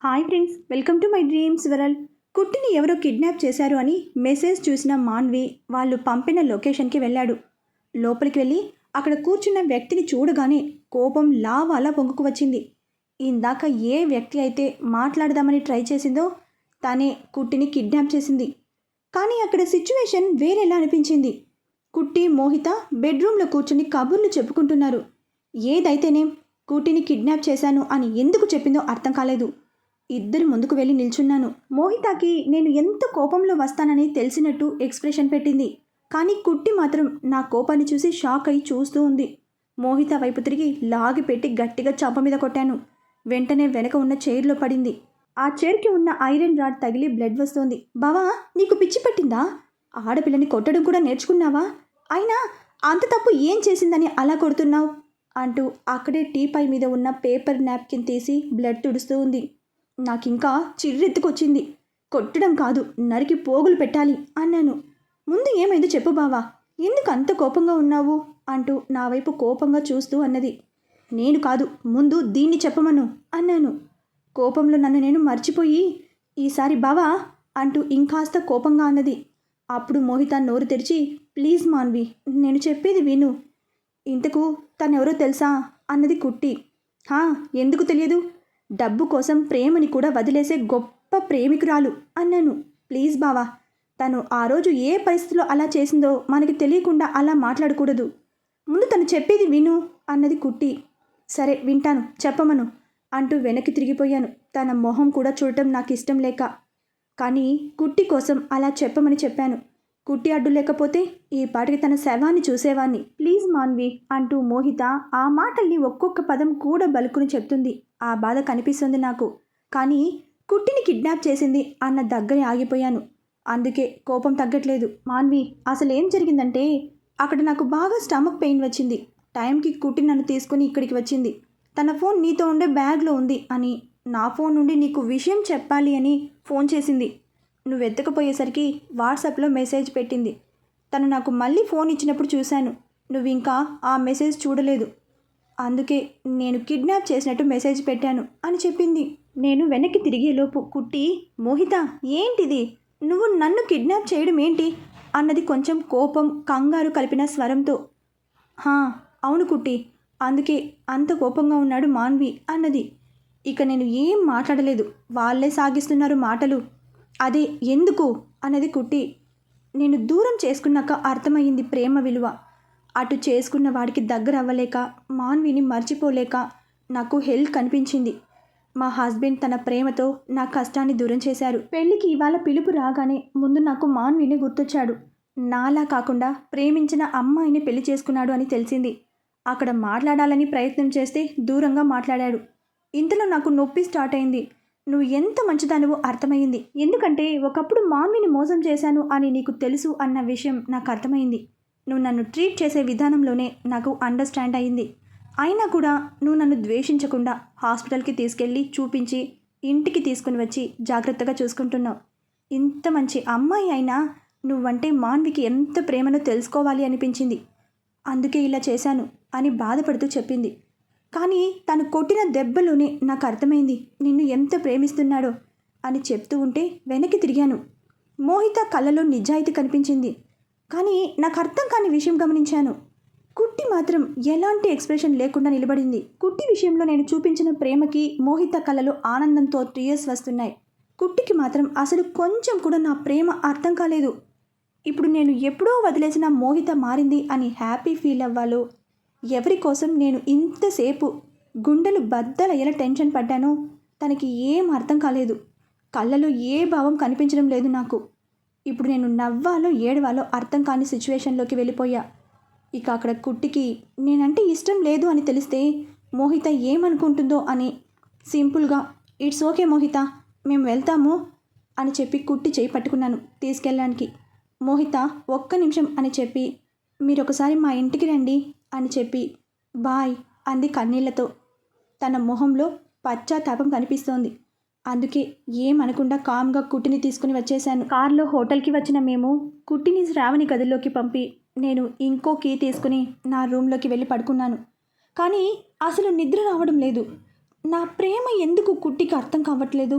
Hi friends, welcome to my dreams world. కుట్టిని ఎవరో kidnap చేశారు అని మెసేజ్ చూసిన మాన్వి వాళ్ళు పంపిన లొకేషన్కి వెళ్ళాడు. లోపలికి వెళ్ళి అక్కడ కూర్చున్న వ్యక్తిని చూడగానే కోపం లావాలా పొంగుకు వచ్చింది. ఇందాక ఏ వ్యక్తి అయితే మాట్లాడదామని ట్రై చేసిందో తనే కుట్టిని కిడ్నాప్ చేసింది. కానీ అక్కడ సిచ్యువేషన్ వేరేలా అనిపించింది. కుట్టి మోహిత బెడ్రూమ్లో కూర్చుని కబుర్లు చెప్పుకుంటున్నారు. ఏదైతేనేం కుట్టిని కిడ్నాప్ చేశాను అని ఎందుకు చెప్పిందో అర్థం కాలేదు. ఇద్దరు ముందుకు వెళ్ళి నిల్చున్నాను. మోహితాకి నేను ఎంత కోపంలో వస్తానని తెలిసినట్టు ఎక్స్ప్రెషన్ పెట్టింది. కానీ కుట్టి మాత్రం నా కోపాన్ని చూసి షాక్ అయి చూస్తూ ఉంది. మోహిత వైపు తిరిగి లాగి పెట్టి గట్టిగా చాప మీద కొట్టాను. వెంటనే వెనక ఉన్న చైర్లో పడింది. ఆ చైర్కి ఉన్న ఐరన్ రాడ్ తగిలి బ్లడ్ వస్తోంది. బావా, నీకు పిచ్చి పట్టిందా? ఆడపిల్లని కొట్టడం కూడా నేర్చుకున్నావా? అయినా అంత తప్పు ఏం చేసిందని అలా కొడుతున్నావు అంటూ అక్కడే టీపై మీద ఉన్న పేపర్ నాప్కిన్ తీసి బ్లడ్ తుడుస్తూ ఉంది. నాకింకా చిర్రెత్తుకొచ్చింది. కొట్టడం కాదు, నరికి పోగులు పెట్టాలి అన్నాను. ముందు ఏమైందో చెప్పు బావా, ఎందుకు అంత కోపంగా ఉన్నావు అంటూ నా వైపు కోపంగా చూస్తూ అన్నది. నేను కాదు, ముందు దీన్ని చెప్పమను అన్నాను. కోపంలో నన్ను నేను మర్చిపోయి ఈసారి బావా అంటూ ఇంకాస్త కోపంగా అన్నది. అప్పుడు మోహిత నోరు తెరిచి, ప్లీజ్ మాన్వి, నేను చెప్పేది విను. ఇంతకు తనెవరో తెలుసా అన్నది కుట్టి. ఎందుకు తెలియదు? డబ్బు కోసం ప్రేమని కూడా వదిలేసే గొప్ప ప్రేమికురాలు అన్నాను. ప్లీజ్ బావా, తను ఆ రోజు ఏ పరిస్థితిలో అలా చేసిందో మనకి తెలియకుండా అలా మాట్లాడకూడదు. ముందు తను చెప్పేది విను అన్నది కుట్టి. సరే వింటాను, చెప్పమను అంటూ వెనక్కి తిరిగిపోయాను. తన మొహం కూడా చూడటం నాకు ఇష్టం లేక. కానీ కుట్టి కోసం అలా చెప్పమని చెప్పాను. కుట్టి అడ్డు లేకపోతే ఈ పాటికి తన శవాన్ని చూసేవాణ్ణి. ప్లీజ్ మాన్వి అంటూ మోహిత ఆ మాటల్ని ఒక్కొక్క పదం కూడా బలుకుని చెప్తుంది. ఆ బాధ కనిపిస్తుంది నాకు. కానీ కుట్టిని కిడ్నాప్ చేసింది అన్న దగ్గరే ఆగిపోయాను. అందుకే కోపం తగ్గట్లేదు. మాన్వి, అసలు ఏం జరిగిందంటే అక్కడ నాకు బాగా స్టమక్ పెయిన్ వచ్చింది. టైంకి కుట్టి నన్ను తీసుకుని ఇక్కడికి వచ్చింది. తన ఫోన్ నీతో ఉండే బ్యాగ్లో ఉంది అని, నా ఫోన్ నుండి నీకు విషయం చెప్పాలి అని ఫోన్ చేసింది. నువ్వు ఎత్తకపోయేసరికి వాట్సాప్లో మెసేజ్ పెట్టింది. తను నాకు మళ్ళీ ఫోన్ ఇచ్చినప్పుడు చూశాను. నువ్వు ఇంకా ఆ మెసేజ్ చూడలేదు. అందుకే నేను కిడ్నాప్ చేసినట్టు మెసేజ్ పెట్టాను అని చెప్పింది. నేను వెనక్కి తిరిగేలోపు కుట్టి, మోహిత ఏంటిది, నువ్వు నన్ను కిడ్నాప్ చేయడం ఏంటి అన్నది కొంచెం కోపం కంగారు కలిపిన స్వరంతో. అవును కుట్టి, అందుకే అంత కోపంగా ఉన్నాడు మాన్వి అన్నది. ఇక నేను ఏం మాట్లాడలేదు. వాళ్ళే సాగిస్తున్నారు మాటలు. అదే ఎందుకు అన్నది కుట్టి. నేను దూరం చేసుకున్నాక అర్థమయ్యింది ప్రేమ విలువ. అటు చేసుకున్న వాడికి దగ్గర అవ్వలేక, మాన్విని మర్చిపోలేక నాకు హెల్త్ కనిపించింది. మా హస్బెండ్ తన ప్రేమతో నా కష్టాన్ని దూరం చేశారు. పెళ్ళికి ఇవాళ పిలుపు రాగానే ముందు నాకు మాన్విని గుర్తొచ్చాడు. నాలా కాకుండా ప్రేమించిన అమ్మాయిని పెళ్లి చేసుకున్నాడు అని తెలిసింది. అక్కడ మాట్లాడాలని ప్రయత్నం చేస్తే దూరంగా మాట్లాడాడు. ఇంతలో నాకు నొప్పి స్టార్ట్ అయింది. నువ్వు ఎంత మంచిదానివో అర్థమైంది. ఎందుకంటే ఒకప్పుడు మాన్విని మోసం చేశాను అని నీకు తెలుసు అన్న విషయం నాకు అర్థమైంది. నువ్వు నన్ను ట్రీట్ చేసే విధానంలోనే నాకు అండర్స్టాండ్ అయింది. అయినా కూడా నువ్వు నన్ను ద్వేషించకుండా హాస్పిటల్కి తీసుకెళ్ళి చూపించి ఇంటికి తీసుకుని వచ్చి జాగ్రత్తగా చూసుకుంటున్నావు. ఇంత మంచి అమ్మాయి అయినా నువ్వంటే మాన్వికి ఎంత ప్రేమనో తెలుసుకోవాలి అనిపించింది. అందుకే ఇలా చేశాను అని బాధపడుతూ చెప్పింది. కానీ తను కొట్టిన దెబ్బలోనే నాకు అర్థమైంది నిన్ను ఎంత ప్రేమిస్తున్నాడో అని చెప్తూ ఉంటే వెనక్కి తిరిగాను. మోహిత కళ్ళలో నిజాయితీ కనిపించింది. కానీ నాకు అర్థం కాని విషయం గమనించాను. కుట్టి మాత్రం ఎలాంటి ఎక్స్ప్రెషన్ లేకుండా నిలబడింది. కుట్టి విషయంలో నేను చూపించిన ప్రేమకి మోహిత కళ్ళలో ఆనందంతో టీయర్స్ వస్తున్నాయి. కుట్టికి మాత్రం అసలు కొంచెం కూడా నా ప్రేమ అర్థం కాలేదు. ఇప్పుడు నేను ఎప్పుడో వదిలేసిన మోహిత మారింది అని హ్యాపీ ఫీల్ అవ్వాలో, ఎవరి కోసం నేను ఇంతసేపు గుండెలు బద్దలయ్యేలా టెన్షన్ పడ్డానో తనకి ఏం అర్థం కాలేదు. కళ్ళలో ఏ భావం కనిపించడం లేదు నాకు. ఇప్పుడు నేను నవ్వాలో ఏడవాలో అర్థం కాని సిచ్యువేషన్లోకి వెళ్ళిపోయా. ఇక అక్కడ కుట్టికి నేనంటే ఇష్టం లేదు అని తెలిస్తే మోహిత ఏమనుకుంటుందో అని సింపుల్గా ఇట్స్ ఓకే మోహిత, మేము వెళ్తాము అని చెప్పి కుట్టి చేయి పట్టుకున్నాను తీసుకెళ్ళడానికి. మోహిత ఒక్క నిమిషం అని చెప్పి మీరొకసారి మా ఇంటికి రండి అని చెప్పి బాయ్ అంది కన్నీళ్లతో. తన మొహంలో పశ్చాత్తాపం కనిపిస్తోంది. అందుకే ఏమనకుండా కామ్గా కుట్టిని తీసుకుని వచ్చేశాను. కార్లో హోటల్కి వచ్చిన మేము కుట్టిని శ్రావణి గదిలోకి పంపి నేను ఇంకో కీ తీసుకుని నా రూమ్లోకి వెళ్ళి పడుకున్నాను. కానీ అసలు నిద్ర రావడం లేదు. నా ప్రేమ ఎందుకు కుట్టికి అర్థం కావట్లేదు.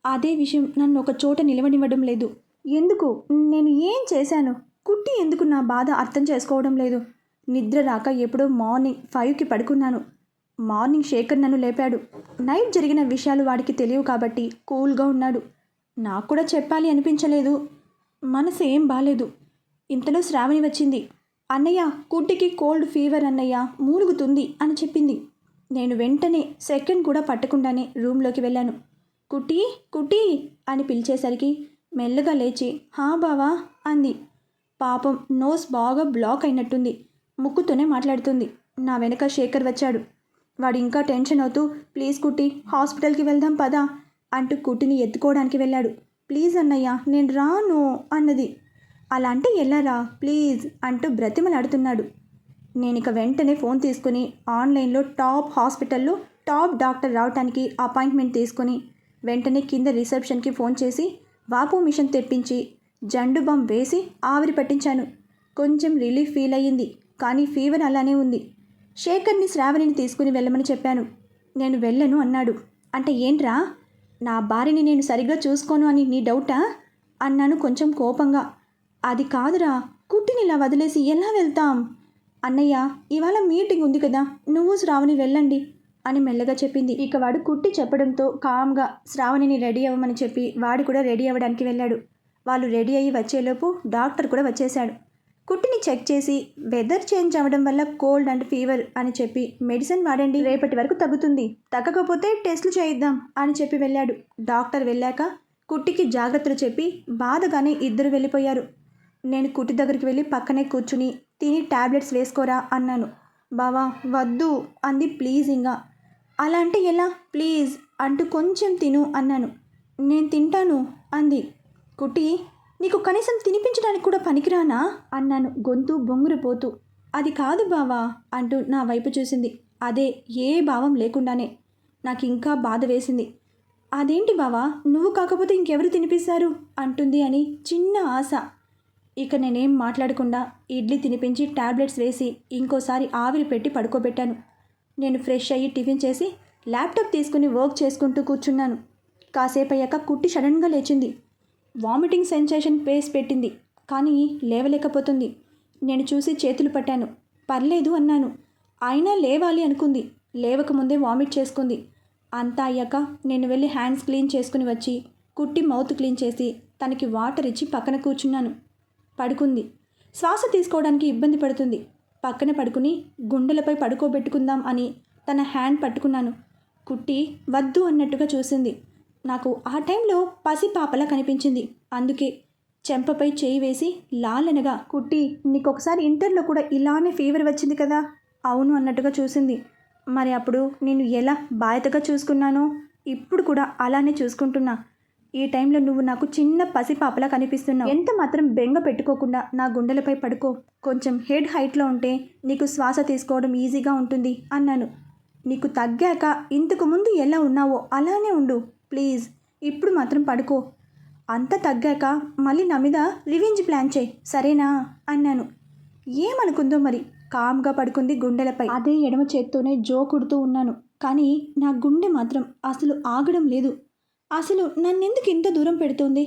అదే విషయం నన్ను ఒక చోట నిలవనివ్వడం లేదు. ఎందుకు? నేను ఏం చేశాను? కుట్టి ఎందుకు నా బాధ అర్థం చేసుకోవడం లేదు? నిద్ర రాక ఎప్పుడో మార్నింగ్ 5కి పడుకున్నాను. మార్నింగ్ శేఖర్ నన్ను లేపాడు. నైట్ జరిగిన విషయాలు వాడికి తెలియవు కాబట్టి కూల్గా ఉన్నాడు. నాకు కూడా చెప్పాలి అనిపించలేదు. మనసు ఏం బాలేదు. ఇంతలో శ్రావణి వచ్చింది. అన్నయ్య, కుట్టికి కోల్డ్ ఫీవర్ అన్నయ్య, మూలుగుతుంది అని చెప్పింది. నేను వెంటనే సెకండ్ కూడా పట్టకుండానే రూమ్లోకి వెళ్ళాను. కుట్టి కుట్టి అని పిలిచేసరికి మెల్లగా లేచి హా బావా అంది. పాపం నోస్ బాగా బ్లాక్ అయినట్టుంది. ముక్కుతోనే మాట్లాడుతుంది. నా వెనక శేఖర్ వచ్చాడు. వాడు ఇంకా టెన్షన్ అవుతూ ప్లీజ్ కుట్టి, హాస్పిటల్కి వెళ్దాం పదా అంటూ కుట్టిని ఎత్తుకోవడానికి వెళ్ళాడు. ప్లీజ్ అన్నయ్య, నేను రాను అన్నది. అలా అంటే ఎల్లారా ప్లీజ్ అంటూ బ్రతిమలాడుతున్నాడు. నేను ఇక వెంటనే ఫోన్ తీసుకుని ఆన్లైన్లో టాప్ హాస్పిటల్లో టాప్ డాక్టర్ రావడానికి అపాయింట్మెంట్ తీసుకుని వెంటనే కింద రిసెప్షన్కి ఫోన్ చేసి వాపు మిషన్ తెప్పించి జండు బామ్ వేసి ఆవిరి పట్టించాను. కొంచెం రిలీఫ్ ఫీల్ అయ్యింది. కానీ ఫీవర్ అలానే ఉంది. శేఖర్ని శ్రావణిని తీసుకుని వెళ్ళమని చెప్పాను. నేను వెళ్ళను అన్నాడు. అంటే ఏంట్రా, నా భార్యని నేను సరిగ్గా చూసుకోను అని నీ డౌటా అన్నాను కొంచెం కోపంగా. అది కాదురా, కుట్టిని ఇలా వదిలేసి ఎలా వెళ్తాం? అన్నయ్య, ఇవాళ మీటింగ్ ఉంది కదా, నువ్వు శ్రావణి వెళ్ళండి అని మెల్లగా చెప్పింది. ఇక వాడు కుట్టి చెప్పడంతో కామ్గా శ్రావణిని రెడీ అవ్వమని చెప్పి వాడు కూడా రెడీ అవ్వడానికి వెళ్ళాడు. వాళ్ళు రెడీ అయ్యి వచ్చేలోపు డాక్టర్ కూడా వచ్చేశాడు. కుట్టిని చెక్ చేసి వెదర్ చేంజ్ అవ్వడం వల్ల కోల్డ్ అండ్ ఫీవర్ అని చెప్పి మెడిసిన్ వాడండి, రేపటి వరకు తగ్గుతుంది, తగ్గకపోతే టెస్టులు చేయిద్దాం అని చెప్పి వెళ్ళాడు. డాక్టర్ వెళ్ళాక కుట్టికి జాగ్రత్తలు చెప్పి బాధగానే ఇద్దరు వెళ్ళిపోయారు. నేను కుట్టి దగ్గరికి వెళ్ళి పక్కనే కూర్చుని తిని టాబ్లెట్స్ వేసుకోరా అన్నాను. బావా వద్దు అంది ప్లీజింగ్గా. అలా అంటే ఎలా, ప్లీజ్ అంటూ కొంచెం తిను అన్నాను. నేను తింటాను అంది. కుట్టి, నీకు కనీసం తినిపించడానికి కూడా పనికిరానా అన్నాను గొంతు బొంగురుపోతూ. అది కాదు బావా అంటూ నా వైపు చూసింది. అదే ఏ భావం లేకుండానే. నాకు ఇంకా బాధ వేసింది. అదేంటి బావా, నువ్వు కాకపోతే ఇంకెవరు తినిపిస్తారు అంటుంది అని చిన్న ఆశ. ఇక నేనేం మాట్లాడకుండా ఇడ్లీ తినిపించి టాబ్లెట్స్ వేసి ఇంకోసారి ఆవిరి పెట్టి పడుకోబెట్టాను. నేను ఫ్రెష్ అయ్యి టిఫిన్ చేసి ల్యాప్టాప్ తీసుకుని వర్క్ చేసుకుంటూ కూర్చున్నాను. కాసేపు అయ్యాక కుట్టి సడన్గా లేచింది. వామిటింగ్ సెన్సేషన్ పేస్ పెట్టింది, కానీ లేవలేకపోతుంది. నేను చూసి చేతులు పట్టాను. పర్లేదు అన్నాను. అయినా లేవాలి అనుకుంది. లేవకముందే వామిట్ చేసుకుంది. అంతా అయ్యాక నేను వెళ్ళి హ్యాండ్స్ క్లీన్ చేసుకుని వచ్చి కుట్టి మౌత్ క్లీన్ చేసి తనకి వాటర్ ఇచ్చి పక్కన కూర్చున్నాను. పడుకుంది. శ్వాస తీసుకోవడానికి ఇబ్బంది పడుతుంది. పక్కన పడుకుని గుండెలపై పడుకోబెట్టుకుందాం అని తన హ్యాండ్ పట్టుకున్నాను. కుట్టి వద్దు అన్నట్టుగా చూసింది. నాకు ఆ టైంలో పసిపాపలా కనిపించింది. అందుకే చెంపపై చేయి వేసి లాలనగా, కుట్టి నీకొకసారి ఇంటర్లో కూడా ఇలానే ఫీవర్ వచ్చింది కదా, అవును అన్నట్టుగా చూసింది. మరి అప్పుడు నేను ఎలా బాధ్యతగా చూసుకున్నానో ఇప్పుడు కూడా అలానే చూసుకుంటున్నా. ఈ టైంలో నువ్వు నాకు చిన్న పసిపాపలా కనిపిస్తున్నావు. ఎంత మాత్రం బెంగ పెట్టుకోకుండా నా గుండెలపై పడుకో. కొంచెం హెడ్ హైట్లో ఉంటే నీకు శ్వాస తీసుకోవడం ఈజీగా ఉంటుంది అన్నాను. నీకు తగ్గాక ఇంతకు ముందు ఎలా ఉన్నావో అలానే ఉండు ప్లీజ్. ఇప్పుడు మాత్రం పడుకో. అంత తగ్గాక మళ్ళీ నా మీద రివెంజ్ ప్లాన్ చేయి, సరేనా అన్నాను. ఏమనుకుందో మరి. కామ్గా పడుకుంది గుండెలపై. అదే ఎడమ చేత్తోనే జో కుడుతూ ఉన్నాను. కానీ నా గుండె మాత్రం అసలు ఆగడం లేదు. అసలు నన్నెందుకు ఇంత దూరం పెడుతోంది?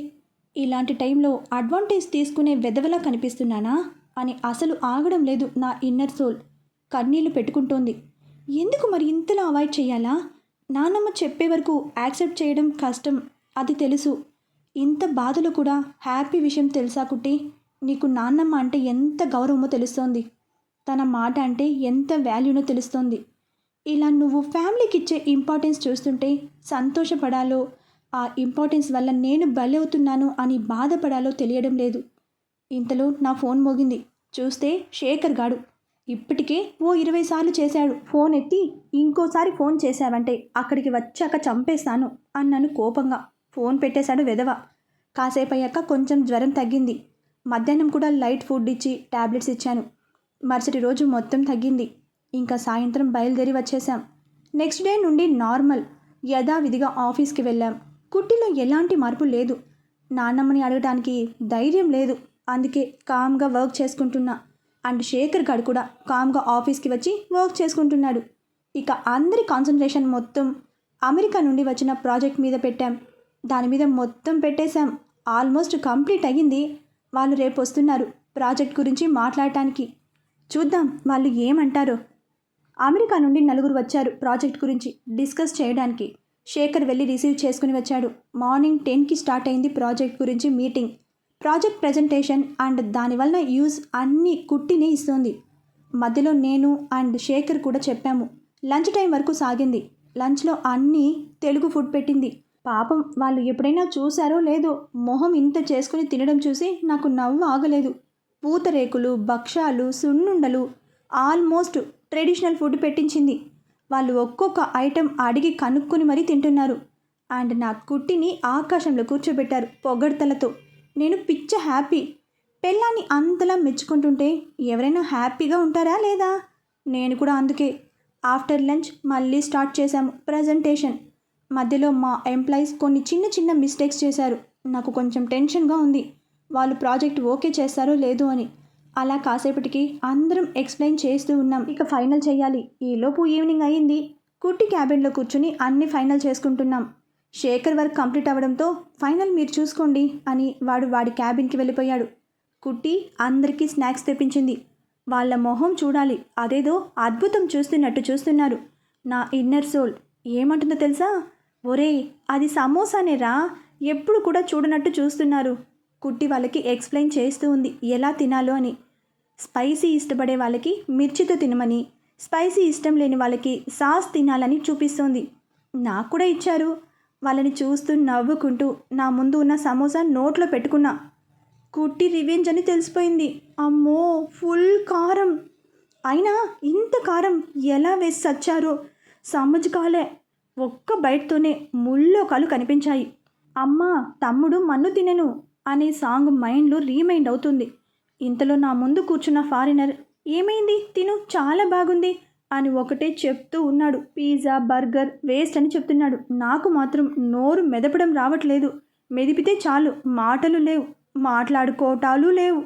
ఇలాంటి టైంలో అడ్వాంటేజ్ తీసుకునే వెధవలా కనిపిస్తున్నానా అని అసలు ఆగడం లేదు నా ఇన్నర్ సోల్. కన్నీళ్లు పెట్టుకుంటోంది. ఎందుకు మరి ఇంతలా అవాయిడ్ చేయాలా? నాన్నమ్మ చెప్పే వరకు యాక్సెప్ట్ చేయడం కష్టం, అది తెలుసు. ఇంత బాధలో కూడా హ్యాపీ విషయం తెలుసా కుట్టి? నీకు నాన్నమ్మ అంటే ఎంత గౌరవమో తెలుస్తోంది. తన మాట అంటే ఎంత వాల్యూనో తెలుస్తోంది. ఇలా నువ్వు ఫ్యామిలీకి ఇచ్చే ఇంపార్టెన్స్ చూస్తుంటే సంతోషపడాలో, ఆ ఇంపార్టెన్స్ వల్ల నేను బలవుతున్నాను అని బాధపడాలో తెలియడం లేదు. ఇంతలో నా ఫోన్ మోగింది. చూస్తే శేఖర్ గాడు. ఇప్పటికే ఓ 20 సార్లు చేశాడు. ఫోన్ ఎత్తి ఇంకోసారి ఫోన్ చేశావంటే అక్కడికి వచ్చాక చంపేస్తాను అన్నాను కోపంగా. ఫోన్ పెట్టేశాడు వెధవ. కాసేపు అయ్యాక కొంచెం జ్వరం తగ్గింది. మధ్యాహ్నం కూడా లైట్ ఫుడ్ ఇచ్చి టాబ్లెట్స్ ఇచ్చాను. మరుసటి రోజు మొత్తం తగ్గింది. ఇంకా సాయంత్రం బయలుదేరి వచ్చేసాం. నెక్స్ట్ డే నుండి నార్మల్, యథావిధిగా ఆఫీస్కి వెళ్ళాం. కుట్టిలో ఎలాంటి మార్పు లేదు. నాన్నమ్మని అడగడానికి ధైర్యం లేదు. అందుకే కామ్గా వర్క్ చేసుకుంటున్నా. అండ్ శేఖర్ గారు కూడా కామ్గా ఆఫీస్కి వచ్చి వర్క్ చేసుకుంటున్నాడు. ఇక అందరి కాన్సన్ట్రేషన్ మొత్తం అమెరికా నుండి వచ్చిన ప్రాజెక్ట్ మీద పెట్టాం. దాని మీద మొత్తం పెట్టేశాం. ఆల్మోస్ట్ కంప్లీట్ అయ్యింది. వాళ్ళు రేపు వస్తున్నారు ప్రాజెక్ట్ గురించి మాట్లాడటానికి. చూద్దాం వాళ్ళు ఏమంటారో. అమెరికా నుండి నలుగురు వచ్చారు ప్రాజెక్ట్ గురించి డిస్కస్ చేయడానికి. శేఖర్ వెళ్ళి రిసీవ్ చేసుకుని వచ్చాడు. మార్నింగ్ 10కి స్టార్ట్ అయింది ప్రాజెక్ట్ గురించి మీటింగ్. ప్రాజెక్ట్ ప్రజెంటేషన్ అండ్ దానివల్ల యూజ్ అన్నీ కుట్టినే ఇస్తుంది. మధ్యలో నేను అండ్ శేఖర్ కూడా చెప్పాము. లంచ్ టైం వరకు సాగింది. లంచ్లో అన్నీ తెలుగు ఫుడ్ పెట్టింది. పాపం వాళ్ళు ఎప్పుడైనా చూశారో లేదో మొహం ఇంత చేసుకుని తినడం చూసి నాకు నవ్వు ఆగలేదు. పూతరేకులు, భక్షాలు, సున్నుండలు, ఆల్మోస్ట్ ట్రెడిషనల్ ఫుడ్ పెట్టించింది. వాళ్ళు ఒక్కొక్క ఐటెం అడిగి కనుక్కొని మరీ తింటున్నారు. అండ్ నా కుట్టిని ఆకాశంలో కూర్చోబెట్టారు పొగడ్తలతో. నేను పిచ్చ హ్యాపీ. పెళ్ళాన్ని అంతలా మెచ్చుకుంటుంటే ఎవరైనా హ్యాపీగా ఉంటారా లేదా? నేను కూడా అందుకే. ఆఫ్టర్ లంచ్ మళ్ళీ స్టార్ట్ చేశాము ప్రజెంటేషన్. మధ్యలో మా ఎంప్లాయీస్ కొన్ని చిన్న చిన్న మిస్టేక్స్ చేశారు. నాకు కొంచెం టెన్షన్గా ఉంది వాళ్ళు ప్రాజెక్ట్ ఓకే చేస్తారో లేదో అని. అలా కాసేపటికి అందరం ఎక్స్ప్లెయిన్ చేస్తూ ఉన్నాం. ఇక ఫైనల్ చేయాలి. ఈలోపు ఈవినింగ్ అయ్యింది. కుట్టి క్యాబిన్లో కూర్చుని అన్ని ఫైనల్ చేసుకుంటున్నాం. శేఖర్ వర్క్ కంప్లీట్ అవ్వడంతో ఫైనల్ మీరు చూసుకోండి అని వాడి క్యాబిన్కి వెళ్ళిపోయాడు. కుట్టి అందరికీ స్నాక్స్ తెప్పించింది. వాళ్ళ మొహం చూడాలి, అదేదో అద్భుతం చూస్తున్నట్టు చూస్తున్నారు. నా ఇన్నర్ సోల్ ఏమంటుందో తెలుసా? ఒరేయ్ అది సమోసానేరా, ఎప్పుడు కూడా చూడనట్టు చూస్తున్నారు. కుట్టి వాళ్ళకి ఎక్స్ప్లెయిన్ చేస్తూ ఉంది ఎలా తినాలో అని. స్పైసీ ఇష్టపడే వాళ్ళకి మిర్చితో తినమని, స్పైసీ ఇష్టం లేని వాళ్ళకి సాస్ తినాలని చూపిస్తోంది. నాకు కూడా ఇచ్చారు. వాళ్ళని చూస్తూ నవ్వుకుంటూ నా ముందు ఉన్న సమోసా నోట్లో పెట్టుకున్నా. కుట్టి రివెంజ్ అని తెలిసిపోయింది. అమ్మో ఫుల్ కారం. అయినా ఇంత కారం ఎలా వేసి చచ్చారో సమజ్ కాలే. ఒక్క బయటతోనే ముల్లోకాలు కనిపించాయి. అమ్మ తమ్ముడు మన్ను తినెను అనే సాంగ్ మైండ్లో రీమైండ్ అవుతుంది. ఇంతలో నా ముందు కూర్చున్న ఫారినర్ ఏమైంది తిను చాలా బాగుంది అని ఒకటే చెప్తూ ఉన్నాడు. పిజ్జా, బర్గర్ వేస్ట్ అని చెప్తున్నాడు. నాకు మాత్రం నోరు మెదపడం రావట్లేదు. మెదిపితే చాలు మాటలు లేవు, మాట్లాడుకోవటాలు లేవు.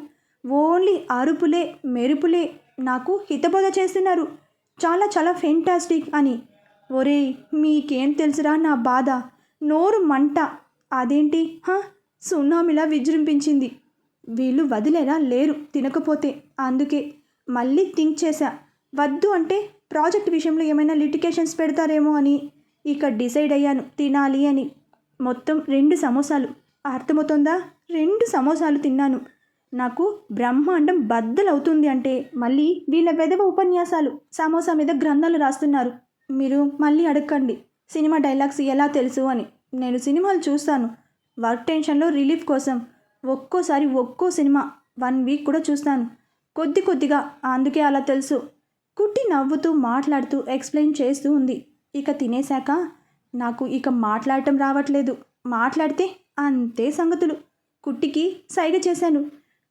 ఓన్లీ అరుపులే, మెరుపులే. నాకు హితబోధ చేస్తున్నారు చాలా చాలా ఫెంటాస్టిక్ అని. ఒరేయ్ మీకేం తెలుసురా నా బాధ, నోరు మంట. అదేంటి సునామీలా విజృంభించింది. వీళ్ళు వదిలేరా లేరు తినకపోతే. అందుకే మళ్ళీ థింక్ చేశా. వద్దు అంటే ప్రాజెక్ట్ విషయంలో ఏమైనా లిటికేషన్స్ పెడతారేమో అని. ఇక డిసైడ్ అయ్యాను తినాలి అని. మొత్తం 2 సమోసాలు. అర్థమవుతుందా? 2 సమోసాలు తిన్నాను. నాకు బ్రహ్మాండం బద్దలవుతుంది అంటే మళ్ళీ వీళ్ళ వెధవ ఉపన్యాసాలు సమోసా మీద గ్రంథాలు రాస్తున్నారు. మీరు మళ్ళీ అడగండి సినిమా డైలాగ్స్ ఎలా తెలుసు అని. నేను సినిమాలు చూస్తాను వర్క్ టెన్షన్లో రిలీఫ్ కోసం. ఒక్కోసారి ఒక్కో సినిమా 1 వీక్ కూడా చూస్తాను కొద్దిగా. అందుకే అలా తెలుసు. కుట్టి నవ్వుతూ మాట్లాడుతూ ఎక్స్ప్లెయిన్ చేస్తూ ఉంది. ఇక తినేశాక నాకు ఇక మాట్లాడటం రావట్లేదు. మాట్లాడితే అంతే సంగతులు. కుట్టికి సైగ చేశాను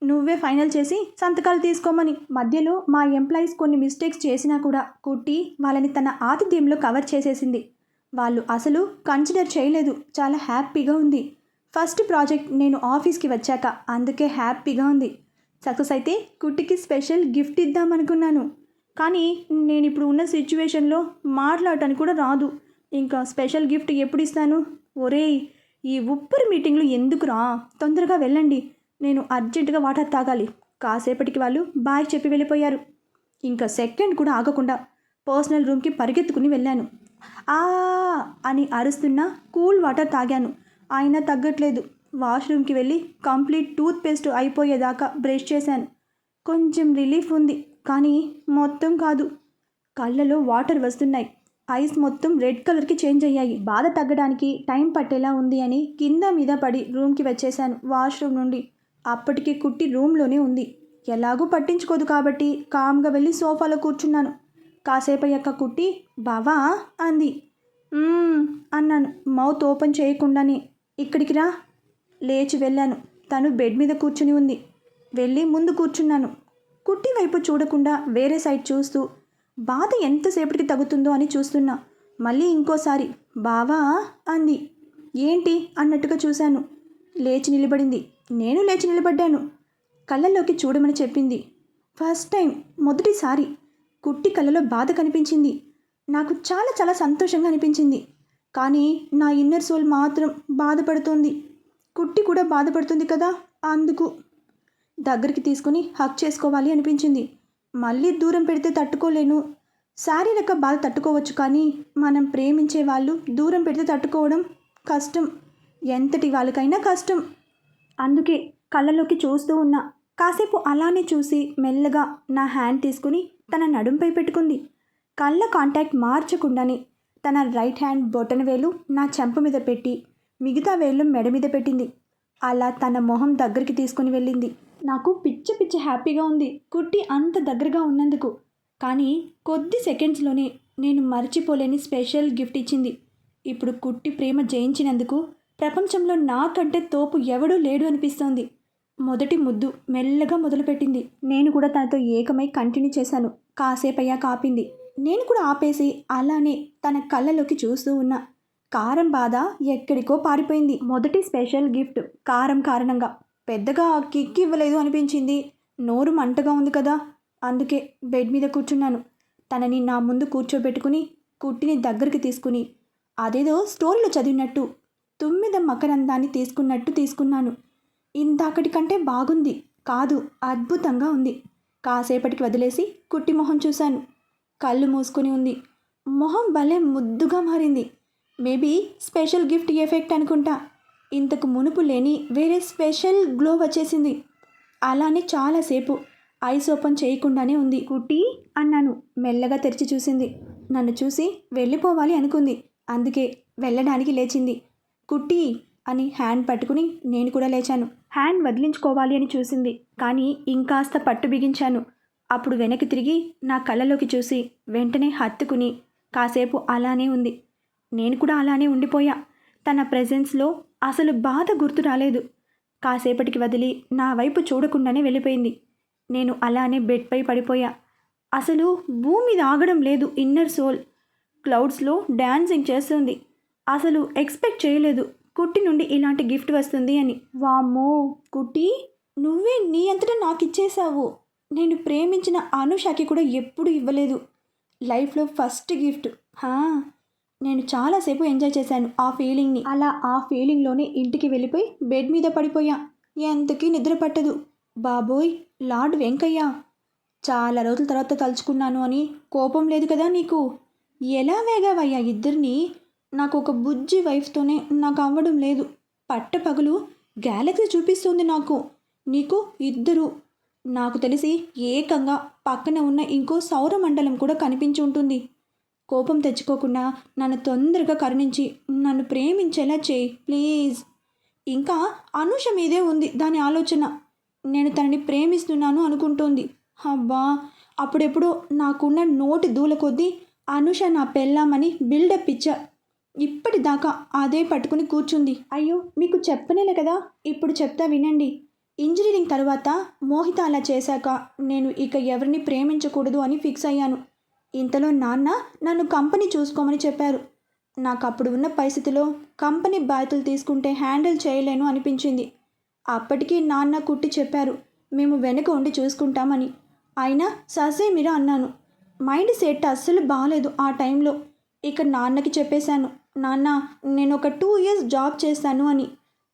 నువ్వే ఫైనల్ చేసి సంతకాలు తీసుకోమని. మధ్యలో మా ఎంప్లాయీస్ కొన్ని మిస్టేక్స్ చేసినా కూడా కుట్టి వాళ్ళని తన ఆతిథ్యంలో కవర్ చేసేసింది. వాళ్ళు అసలు కన్సిడర్ చేయలేదు. చాలా హ్యాపీగా ఉంది. ఫస్ట్ ప్రాజెక్ట్ నేను ఆఫీస్కి వచ్చాక, అందుకే హ్యాపీగా ఉంది. సక్సెస్ అయితే కుట్టికి స్పెషల్ గిఫ్ట్ ఇద్దామనుకున్నాను. కానీ నేను ఇప్పుడు ఉన్న సిచ్యువేషన్లో మాట్లాడటానికి కూడా రాదు. ఇంకా స్పెషల్ గిఫ్ట్ ఎప్పుడు ఇస్తాను? ఒరేయ్ ఈ ఉప్పరి మీటింగ్లు ఎందుకురా, తొందరగా వెళ్ళండి, నేను అర్జెంటుగా వాటర్ తాగాలి. కాసేపటికి వాళ్ళు బాయ్ చెప్పి వెళ్ళిపోయారు. ఇంకా సెకండ్ కూడా ఆగకుండా పర్సనల్ రూమ్కి పరిగెత్తుకుని వెళ్ళాను. అని అరుస్తున్నా కూల్ వాటర్ తాగాను. అయినా తగ్గట్లేదు. వాష్రూమ్కి వెళ్ళి కంప్లీట్ టూత్ పేస్ట్ అయిపోయేదాకా బ్రష్ చేశాను. కొంచెం రిలీఫ్ ఉంది, కానీ మొత్తం కాదు. కళ్ళలో వాటర్ వస్తున్నాయి. ఐస్ మొత్తం రెడ్ కలర్కి చేంజ్ అయ్యాయి. బాధ తగ్గడానికి టైం పట్టేలా ఉంది అని కింద మీద పడి రూమ్కి వచ్చేసాను వాష్రూమ్ నుండి. అప్పటికి కుట్టి రూమ్లోనే ఉంది. ఎలాగూ పట్టించుకోదు కాబట్టి కామ్గా వెళ్ళి సోఫాలో కూర్చున్నాను. కాసేపు అయ్యాక కుట్టి బావా అంది. అన్నాను మౌత్ ఓపెన్ చేయకుండానే. ఇక్కడికి రా. లేచి వెళ్ళాను. తను బెడ్ మీద కూర్చుని ఉంది. వెళ్ళి ముందు కూర్చున్నాను. కుట్టి వైపు చూడకుండా వేరే సైడ్ చూస్తూ బాధ ఎంతసేపటికి తగ్గుతుందో అని చూస్తున్నా. మళ్ళీ ఇంకోసారి బావా అంది. ఏంటి అన్నట్టుగా చూశాను. లేచి నిలబడింది. నేను లేచి నిలబడ్డాను. కళ్ళల్లోకి చూడమని చెప్పింది. ఫస్ట్ టైం, మొదటిసారి కుట్టి కళ్ళలో బాధ కనిపించింది. నాకు చాలా చాలా సంతోషంగా అనిపించింది. కానీ నా ఇన్నర్ సోల్ మాత్రం బాధపడుతోంది. కుట్టి కూడా బాధపడుతుంది కదా, అందుకు దగ్గరికి తీసుకుని హక్ చేసుకోవాలి అనిపించింది. మళ్ళీ దూరం పెడితే తట్టుకోలేను. శారీరక బాధ తట్టుకోవచ్చు, కానీ మనం ప్రేమించే వాళ్ళు దూరం పెడితే తట్టుకోవడం కష్టం. ఎంతటి వాళ్ళకైనా కష్టం. అందుకే కళ్ళలోకి చూస్తూ ఉన్నా. కాసేపు అలానే చూసి మెల్లగా నా హ్యాండ్ తీసుకుని తన నడుంపై పెట్టుకుంది. కళ్ళ కాంటాక్ట్ మార్చకుండానే తన రైట్ హ్యాండ్ బొటన వేలు నా చెంప మీద పెట్టి మిగతా వేళ్ళు మెడ మీద పెట్టింది. అలా తన మొహం దగ్గరికి తీసుకుని వెళ్ళింది. నాకు పిచ్చి పిచ్చి హ్యాపీగా ఉంది కుట్టి అంత దగ్గరగా ఉన్నందుకు. కానీ కొద్ది సెకండ్స్లోనే నేను మర్చిపోలేని స్పెషల్ గిఫ్ట్ ఇచ్చింది. ఇప్పుడు కుట్టి ప్రేమ జయించినందుకు ప్రపంచంలో నాకంటే తోపు ఎవడూ లేడు అనిపిస్తోంది. మొదటి ముద్దు మెల్లగా మొదలుపెట్టింది. నేను కూడా తనతో ఏకమై కంటిన్యూ చేశాను. కాసేపయ్యాక ఆపింది. నేను కూడా ఆపేసి అలానే తన కళ్ళలోకి చూస్తూ ఉన్నా. కారం బాధ ఎక్కడికో పారిపోయింది. మొదటి స్పెషల్ గిఫ్ట్ కారం కారణంగా పెద్దగా కిక్ ఇవ్వలేదు అనిపించింది. నోరు మంటగా ఉంది కదా, అందుకే బెడ్ మీద కూర్చున్నాను. తనని నా ముందు కూర్చోబెట్టుకుని కుట్టిని దగ్గరికి తీసుకుని అదేదో స్టోరీలో చదివినట్టు తుమ్మిద మకరందాన్ని తీసుకున్నాను. ఇందాకటి కంటే బాగుంది కాదు, అద్భుతంగా ఉంది. కాసేపటికి వదిలేసి కుట్టి మొహం చూశాను. కళ్ళు మూసుకొని ఉంది. మొహం భలే ముద్దుగా మారింది. మేబీ స్పెషల్ గిఫ్ట్ ఎఫెక్ట్ అనుకుంటా. ఇంతకు మునుపు లేని వేరే స్పెషల్ గ్లో వచ్చేసింది. అలానే చాలాసేపు ఐస్ ఓపెన్ చేయకుండానే ఉంది. కుట్టి అన్నాను. మెల్లగా తెరిచి చూసింది. నన్ను చూసి వెళ్ళిపోవాలి అనుకుంది. అందుకే వెళ్ళడానికి లేచింది. కుట్టి అని హ్యాండ్ పట్టుకుని నేను కూడా లేచాను. హ్యాండ్ వదిలించుకోవాలి అని చూసింది, కానీ ఇంకాస్త పట్టు బిగించాను. అప్పుడు వెనక్కి తిరిగి నా కళ్ళలోకి చూసి వెంటనే హత్తుకుని కాసేపు అలానే ఉంది. నేను కూడా అలానే ఉండిపోయా. తన ప్రెజెన్స్లో అసలు బాధ గుర్తు రాలేదు. కాసేపటికి వదిలి నా వైపు చూడకుండానే వెళ్ళిపోయింది. నేను అలానే బెడ్పై పడిపోయా. అసలు భూమి ఆగడం లేదు. ఇన్నర్ సోల్ క్లౌడ్స్లో డ్యాన్సింగ్ చేస్తుంది. అసలు ఎక్స్పెక్ట్ చేయలేదు కుట్టి నుండి ఇలాంటి గిఫ్ట్ వస్తుంది అని. వామ్మో కుట్టి, నువ్వే నీ అంతటా నాకు ఇచ్చేసావు. నేను ప్రేమించిన అనుషకి కూడా ఎప్పుడు ఇవ్వలేదు. లైఫ్లో ఫస్ట్ గిఫ్ట్. నేను చాలాసేపు ఎంజాయ్ చేశాను ఆ ఫీలింగ్ని. అలా ఆ ఫీలింగ్లోనే ఇంటికి వెళ్ళిపోయి బెడ్ మీద పడిపోయా. ఎంతకీ నిద్ర పట్టదు. బాబోయ్ లార్డ్ వెంకయ్య, చాలా రోజుల తర్వాత తలుచుకున్నాను అని కోపం లేదు కదా నీకు? ఎలా వేగావయ్యా ఇద్దరిని? నాకు ఒక బుజ్జి వైఫ్తోనే నాకు అవ్వడం లేదు. పట్టపగలు గ్యాలక్సీ చూపిస్తుంది నాకు. నీకు ఇద్దరు. నాకు తెలిసి ఏకంగా పక్కన ఉన్న ఇంకో సౌరమండలం కూడా కనిపించి ఉంటుంది. కోపం తెచ్చుకోకుండా నన్ను తొందరగా కరుణించి నన్ను ప్రేమించేలా చేయి ప్లీజ్. ఇంకా అనుష మీదే ఉంది దాని ఆలోచన. నేను తనని ప్రేమిస్తున్నాను అనుకుంటోంది. అబ్బా, అప్పుడెప్పుడో నాకున్న నోటి దూల కొద్దీ అనుష నా పెళ్ళామని బిల్డప్ ఇచ్చా. ఇప్పటిదాకా అదే పట్టుకుని కూర్చుంది. అయ్యో, మీకు చెప్పనేలే కదా, ఇప్పుడు చెప్తా వినండి. ఇంజనీరింగ్ తర్వాత మోహిత అలా చేశాక నేను ఇక ఎవరిని ప్రేమించకూడదు అని ఫిక్స్ అయ్యాను. ఇంతలో నాన్న నన్ను కంపెనీ చూసుకోమని చెప్పారు. నాకు అప్పుడు ఉన్న పరిస్థితిలో కంపెనీ బాధ్యతలు తీసుకుంటే హ్యాండిల్ చేయలేను అనిపించింది. అప్పటికీ నాన్న కుట్టి చెప్పారు, మేము వెనక ఉండి చూసుకుంటామని. అయినా ససేమిరా అన్నాను. మైండ్ సెట్ అస్సలు బాగాలేదు ఆ టైంలో. ఇక నాన్నకి చెప్పేశాను, నాన్న నేను ఒక 2 years జాబ్ చేస్తాను అని.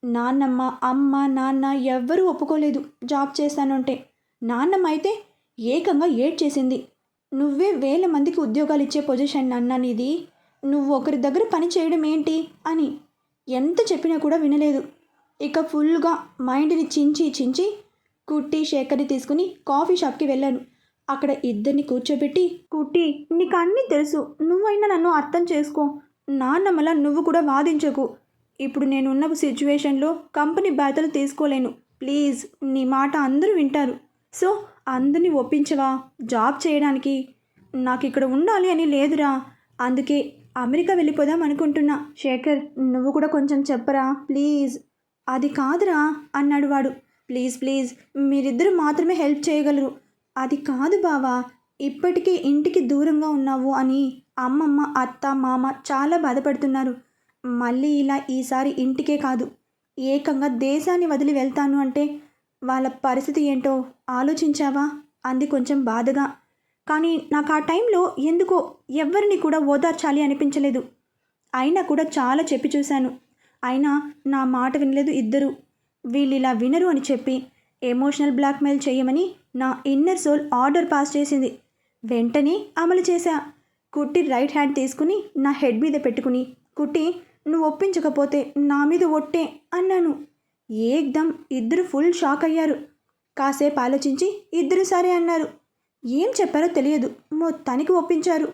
నాన్నమ్మ, అమ్మ, నాన్న ఎవ్వరూ ఒప్పుకోలేదు జాబ్ చేశాను అంటే. నాన్నమ్మ అయితే ఏకంగా ఏడ్చేసింది. నువ్వే వేల మందికి ఉద్యోగాలు ఇచ్చే పొజిషన్ నాన్న నీది, నువ్వు ఒకరి దగ్గర పని చేయడం ఏంటి అని. ఎంత చెప్పినా కూడా వినలేదు. ఇక ఫుల్గా మైండ్ని చించి కుట్టి శేఖర్ని తీసుకుని కాఫీ షాప్కి వెళ్ళాను. అక్కడ ఇద్దరిని కూర్చోబెట్టి, కుట్టి నీకు అన్నీ తెలుసు, నువ్వైనా నన్ను అర్థం చేసుకో. నాన్నమ్మలా నువ్వు కూడా వాదించకు. ఇప్పుడు నేనున్న సిచ్యువేషన్లో కంపెనీ బాధ్యతలు తీసుకోలేను. ప్లీజ్, నీ మాట అందరూ వింటారు. సో అందరినీ ఒప్పించవా జాబ్ చేయడానికి? నాకు ఇక్కడ ఉండాలి అని లేదురా, అందుకే అమెరికా వెళ్ళిపోదాం అనుకుంటున్నా. శేఖర్, నువ్వు కూడా కొంచెం చెప్పరా ప్లీజ్. అది కాదురా అన్నాడు వాడు. ప్లీజ్ మీరిద్దరూ మాత్రమే హెల్ప్ చేయగలరు. అది కాదు బావా, ఇప్పటికే ఇంటికి దూరంగా ఉన్నావు అని అమ్మమ్మ, అత్త, మామ చాలా బాధపడుతున్నారు. మళ్ళీ ఇలా ఈసారి ఇంటికే కాదు, ఏకంగా దేశాన్ని వదిలి వెళ్తాను అంటే వాళ్ళ పరిస్థితి ఏంటో ఆలోచించావా అంది కొంచెం బాధగా. కానీ నాకు ఆ టైంలో ఎందుకో ఎవరిని కూడా ఓదార్చాలి అనిపించలేదు. అయినా కూడా చాలా చెప్పి చూశాను. అయినా నా మాట వినలేదు ఇద్దరు. వీళ్ళు ఇలా వినరు అని చెప్పి ఎమోషనల్ బ్లాక్మెయిల్ చేయమని నా ఇన్నర్ సోల్ ఆర్డర్ పాస్ చేసింది. వెంటనే అమలు చేశా. కుట్టి రైట్ హ్యాండ్ తీసుకుని నా హెడ్ మీద పెట్టుకుని, కుట్టి నువ్వు ఒప్పించకపోతే నా మీద ఒట్టే అన్నాను. ఏక్దమ్ ఇద్దరు ఫుల్ షాక్ అయ్యారు. కాసేపు ఆలోచించి ఇద్దరు సరే అన్నారు. ఏం చెప్పారో తెలియదు, మొత్తానికి ఒప్పించారు.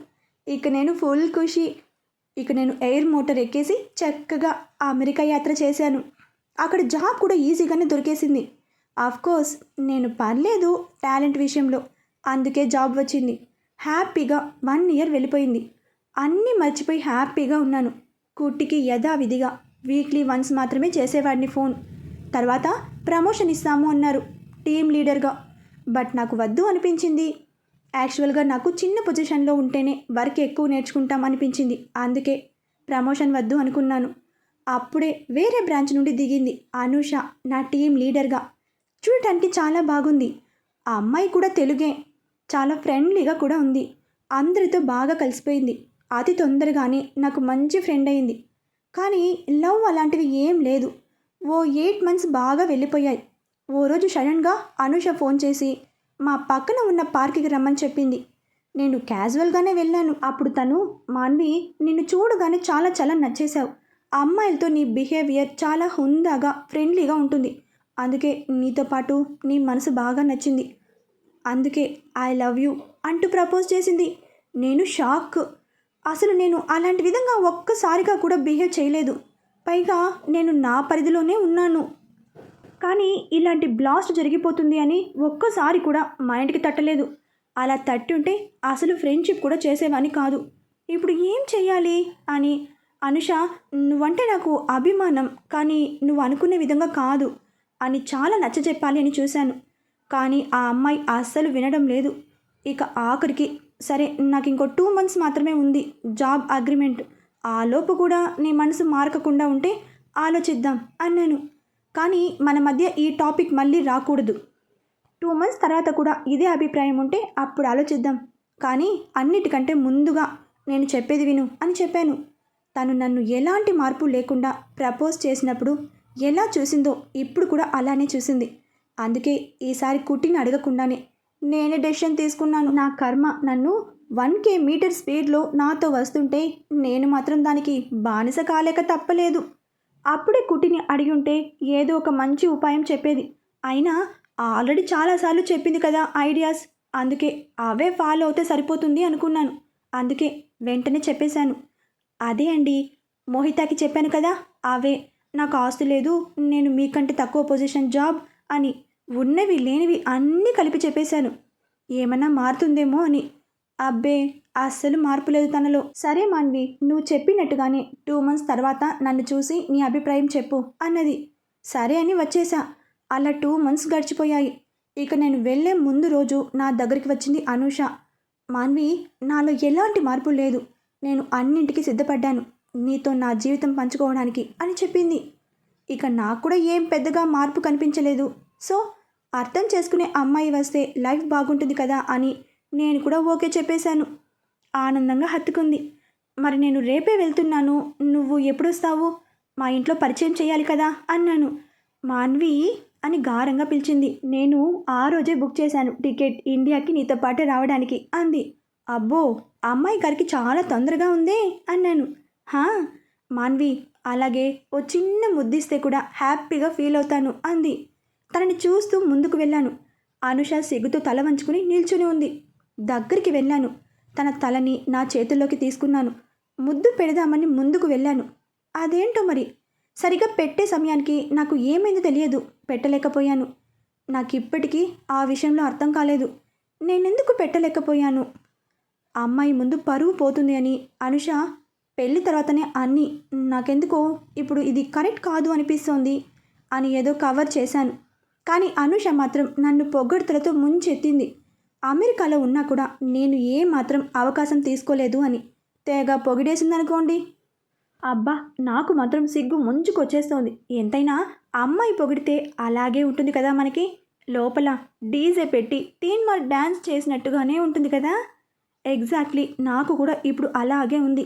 ఇక నేను ఫుల్ ఖుషి. ఇక నేను ఎయిర్ మోటార్ ఎక్కేసి చక్కగా అమెరికా యాత్ర చేశాను. అక్కడ జాబ్ కూడా ఈజీగానే దొరికేసింది. కోర్స్ నేను పర్లేదు టాలెంట్ విషయంలో, అందుకే జాబ్ వచ్చింది. హ్యాపీగా 1 ఇయర్ వెళ్ళిపోయింది. అన్నీ మర్చిపోయి హ్యాపీగా ఉన్నాను. కుట్టికి యథావిధిగా వీక్లీ వన్స్ మాత్రమే చేసేవాడిని ఫోన్. తర్వాత ప్రమోషన్ ఇస్తాము అన్నారు టీమ్ లీడర్గా. బట్ నాకు వద్దు అనిపించింది. యాక్చువల్గా నాకు చిన్న పొజిషన్లో ఉంటేనే వర్క్ ఎక్కువ నేర్చుకుంటాం అనిపించింది. అందుకే ప్రమోషన్ వద్దు అనుకున్నాను. అప్పుడే వేరే బ్రాంచ్ నుండి దిగింది అనూష నా టీం లీడర్గా. చూడటానికి చాలా బాగుంది. ఆ అమ్మాయి కూడా తెలుగే. చాలా ఫ్రెండ్లీగా కూడా ఉంది. అందరితో బాగా కలిసిపోయింది. అతి తొందరగానే నాకు మంచి ఫ్రెండ్ అయింది. కానీ లవ్ అలాంటివి ఏం లేదు. ఓ 8 మంత్స్ బాగా వెళ్ళిపోయాయి. ఓ రోజు సడన్గా అనూష ఫోన్ చేసి మా పక్కన ఉన్న పార్క్కి రమ్మని చెప్పింది. నేను క్యాజువల్గానే వెళ్ళాను. అప్పుడు తను, మాన్వి నిన్ను చూడగానే చాలా చాలా నచ్చేశావు. ఆ అమ్మాయిలతో నీ బిహేవియర్ చాలా హుందాగా ఫ్రెండ్లీగా ఉంటుంది. అందుకే నీతో పాటు నీ మనసు బాగా నచ్చింది. అందుకే ఐ లవ్ యూ అంటూ ప్రపోజ్ చేసింది. నేను షాక్. అసలు నేను అలాంటి విధంగా ఒక్కసారిగా కూడా బిహేవ్ చేయలేదు. పైగా నేను నా పరిధిలోనే ఉన్నాను. కానీ ఇలాంటి బ్లాస్ట్ జరిగిపోతుంది అని ఒక్కసారి కూడా మైండ్కి తట్టలేదు. అలా తట్టి ఉంటే అసలు ఫ్రెండ్షిప్ కూడా చేసేవాని కాదు. ఇప్పుడు ఏం చెయ్యాలి అని, అనుష నువ్వంటే నాకు అభిమానం, కానీ నువ్వు అనుకునే విధంగా కాదు అని చాలా నచ్చజెప్పాలి అని చూశాను. కానీ ఆ అమ్మాయి అస్సలు వినడం లేదు. ఇక ఆఖరికి సరే నాకు ఇంకో 2 మంత్స్ మాత్రమే ఉంది జాబ్ అగ్రిమెంట్, ఆ లోపు కూడా నీ మనసు మారకుండా ఉంటే ఆలోచిద్దాం అన్నాను. కానీ మన మధ్య ఈ టాపిక్ మళ్ళీ రాకూడదు. 2 మంత్స్ తర్వాత కూడా ఇదే అభిప్రాయం ఉంటే అప్పుడు ఆలోచిద్దాం. కానీ అన్నిటికంటే ముందుగా నేను చెప్పేది విను అని చెప్పాను. తను నన్ను ఎలాంటి మార్పు లేకుండా ప్రపోజ్ చేసినప్పుడు ఎలా చూసిందో ఇప్పుడు కూడా అలానే చూసింది. అందుకే ఈసారి కుట్టిని అడగకుండానే నేనే డెసిషన్ తీసుకున్నాను. నా కర్మ నన్ను 1K మీటర్ స్పీడ్లో నాతో వస్తుంటే నేను మాత్రం దానికి బానిస కాలేక తప్పలేదు. అప్పుడే కుట్టిని అడిగి ఉంటే ఏదో ఒక మంచి ఉపాయం చెప్పేది. అయినా ఆల్రెడీ చాలాసార్లు చెప్పింది కదా ఐడియాస్, అందుకే అవే ఫాలో అవుతే సరిపోతుంది అనుకున్నాను. అందుకే వెంటనే చెప్పేశాను. అదే అండి, మోహితాకి చెప్పాను కదా, అవే. నాకు ఆస్తి లేదు, నేను మీకంటే తక్కువ పొజిషన్ జాబ్ అని ఉన్నవి లేనివి అన్నీ కలిపి చెప్పేశాను. ఏమన్నా మారుతుందేమో అని. అబ్బే అస్సలు మార్పు లేదు తనలో. సరే మాన్వి, నువ్వు చెప్పినట్టుగానే 2 మంత్స్ తర్వాత నన్ను చూసి నీ అభిప్రాయం చెప్పు అన్నది. సరే అని వచ్చేసా. అలా 2 మంత్స్ గడిచిపోయాయి. ఇక నేను వెళ్ళే ముందు రోజు నా దగ్గరికి వచ్చింది అనూష. మాన్వి, నాలో ఎలాంటి మార్పు లేదు, నేను అన్నింటికి సిద్ధపడ్డాను నీతో నా జీవితం పంచుకోవడానికి అని చెప్పింది. ఇక నాకు కూడా ఏం పెద్దగా మార్పు కనిపించలేదు. సో అర్థం చేసుకునే అమ్మాయి వస్తే లైఫ్ బాగుంటుంది కదా అని నేను కూడా ఓకే చెప్పేశాను. ఆనందంగా హత్తుకుంది. మరి నేను రేపే వెళ్తున్నాను, నువ్వు ఎప్పుడొస్తావు? మా ఇంట్లో పరిచయం చేయాలి కదా అన్నాను. మాన్వి అని గారంగా పిలిచింది. నేను ఆ రోజే బుక్ చేశాను టికెట్ ఇండియాకి నీతో పాటే రావడానికి అంది. అబ్బో, అమ్మాయి గారికి చాలా తొందరగా ఉందే అన్నాను. హా మాన్వి, అలాగే ఓ చిన్న ముద్దిస్తే కూడా హ్యాపీగా ఫీల్ అవుతాను అంది. తనని చూస్తూ ముందుకు వెళ్ళాను. అనుష సిగ్గుతో తల వంచుకుని నిల్చుని ఉంది. దగ్గరికి వెళ్ళాను. తన తలని నా చేతుల్లోకి తీసుకున్నాను. ముద్దు పెడదామని ముందుకు వెళ్ళాను. అదేంటో మరి సరిగా పెట్టే సమయానికి నాకు ఏమైందో తెలియదు, పెట్టలేకపోయాను. నాకిప్పటికీ ఆ విషయంలో అర్థం కాలేదు. నేనెందుకు పెట్టలేకపోయాను? అమ్మాయి ముందు పరువు పోతుంది అని అనుష పెళ్ళి తర్వాతనే అన్నీ, నాకెందుకో ఇప్పుడు ఇది కరెక్ట్ కాదు అనిపిస్తోంది అని ఏదో కవర్ చేశాను. కానీ అనుష మాత్రం నన్ను పొగడ్తలతో ముంచెత్తింది. అమెరికాలో ఉన్నా కూడా నేను ఏ మాత్రం అవకాశం తీసుకోలేదు అని తెగ పొగిడేసిందనుకోండి. అబ్బా, నాకు మాత్రం సిగ్గు ముంచుకొచ్చేస్తోంది. ఎంతైనా అమ్మాయి పొగిడితే అలాగే ఉంటుంది కదా మనకి. లోపల డీజే పెట్టి టీన్ మార్ డ్యాన్స్ చేసినట్టుగానే ఉంటుంది కదా. ఎగ్జాక్ట్లీ నాకు కూడా ఇప్పుడు అలాగే ఉంది.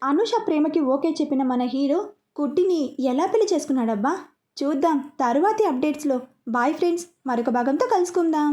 అనుష ప్రేమకి ఓకే చెప్పిన మన హీరో కుట్టిని ఎలా పెళ్లి చేసుకున్నాడబ్బా? చూద్దాం తరువాతి అప్డేట్స్లో. బాయ్ ఫ్రెండ్స్, మరొక భాగంతో కలుసుకుందాం.